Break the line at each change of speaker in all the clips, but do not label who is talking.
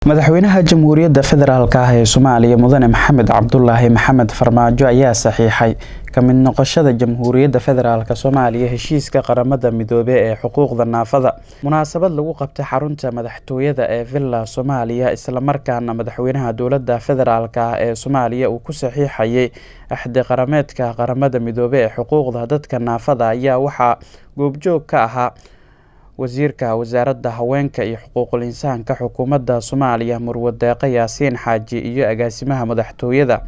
madaxweynaha Jamhuuriyadda Federaalka ah ee Soomaaliya Mudane Maxamed Cabdullaahi Maxamed Farmaajo ayaa saxiixay ka mid noqoshada Jamhuuriyadda Federaalka Soomaaliya heshiiska qaramada midoobay ee xuquuqda naafada. Munaasabad lagu qabtay xarunta madaxtooyada ee Villa Soomaaliya isla markaana madaxweynaha dowladda federaalka ah ee Soomaaliya uu ku saxiixayay axdi qarameedka qaramada midoobay ee xuquuqda dadka naafada ayaa waxaa goobjoog ka ahaa wasiirka wasaaradda haweenka iyo xuquuqul insaanka xukuumadda Soomaaliya Marwo Deeqa Yaasiin Xaaji iyo agaasimaha madaxtooyada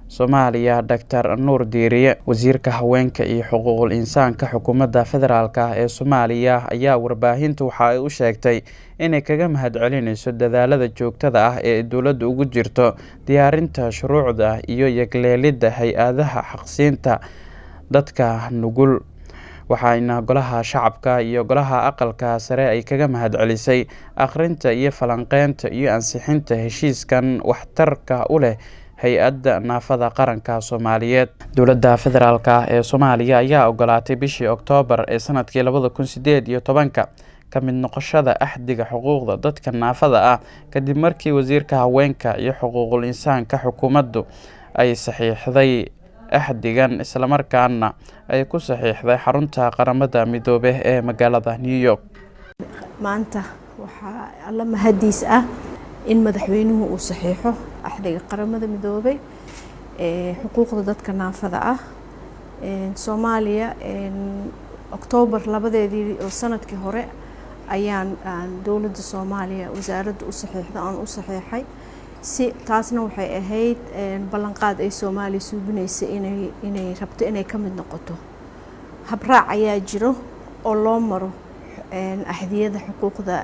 Soomaaliya Dr. Nuur Diiriye. Wasiirka haweenka iyo xuquuqul insaanka xukuumadda federaalka ah ee Soomaaliya ayaa warbaahinta waxa ay u sheegtay inay kaga mahadcelinayso dadaalada joogtada ah ee dowladdu ugu jirto diyaarinta shuruucda iyo yagleelidda hay-adaha xaqsiinta dadka nugul. waxayna golaha shacabka iyo golaha aqalka sare ay kaga mahadcelisay akhrinta iyo falanqeynta iyo ansixinta heshiiskan waxtarka u leh hay-adda naafada qaranka Soomaaliyeed. Dowladda federaalka ah ee Soomaaliya ayaa ogolaatay bishii Oktoobar ee sanadkii 2018 ka mid noqoshada axdiga xuquuqda dadka naafada ah kadib markii wasiirka haweenka iyo xuquuqul insaanka xukuumaddu ay saxiixday axdigan isla markaana ay ku saxiixday xarunta qaramada midoobay ee magaalada New York.
maanta waxaa alla mahadiis ah in madaxweynuhu uu saxiixo axdiga qaramada midoobay ee xuquuqda dadka naafada ah Soomaaliya Oktoobar 2 oo sanadkii hore ayaan dowladda Soomaaliya wasaaradda u saxiixay si taasna waxay ahayd ballanqaad ay Soomaaliya suubinaysa inay rabto inay ka mid noqoto habraac ayaa jiro oo loo maro axdiyada xuquuqda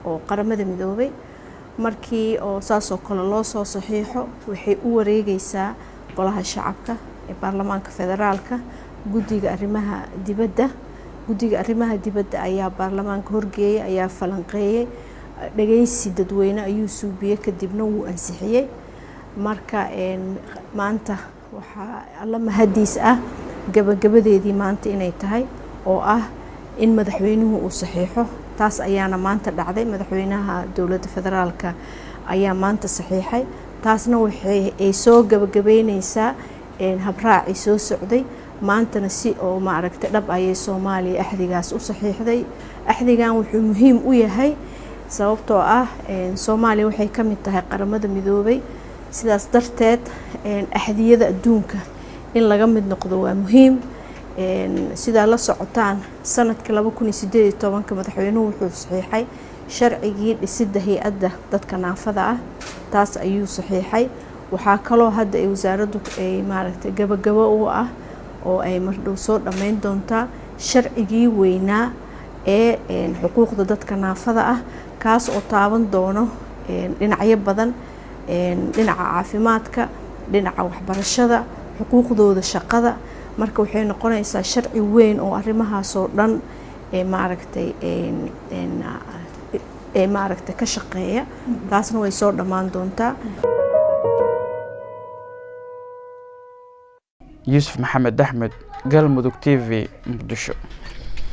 oo qaramada midoobay markii oo saas oo kale loo soo saxiixo waxay u wareegaysaa golaha shacabka ee baarlamaanka federaalka guddiga arrimaha dibadda ayaa baarlamaanka horgeeyay ayaa falanqeeyay dhageysi dadweyne ayuu suubiyay kadibna wuu ansixiyay marka maanta waxaa alla mahadiis ah gabagabadeedii maanta inay tahay oo ah in madaxweynuhu uu saxiixo taas ayaana maanta dhacday. Madaxweynaha dowladda federaalka ayaa maanta saxiixay taasna waxay soo gabagabeynaysaa habraaci soo socday maantana si oo maaragtay dhab ayay Soomaaliya axdigaas u saxiixday. axdigan wuxuu muhiim u yahay sababtoo ah Soomaaliya waxay ka mid tahay qaramada midoobay sidaas darteed axdiyada adduunka in laga mid noqdo waa muhiim. sida la socotaan sanadkii 2018 madaxweynuhu wuxuu saxiixay sharcigii dhisidda hay-adda dadka naafada ah taas ayuu saxiixay. waxaa kaloo hadda ay wasaaraddu ay maaragtay gabagabo u ah oo ay mardhow soo dhammayn doontaa sharcigii weynaa ee xuquuqda dadka naafada ah kaas oo taaban doono dhinacyo badan dhinaca caafimaadka dhinaca waxbarashada xuquuqdooda shaqada marka waxay noqonaysaa sharci weyn oo arrimahaas oo dhan maaragtay ka shaqeeya taasna way soo dhammaan doontaa.
Yuusuf Maxamed Axmed, Galmudug TV, Muqdisho.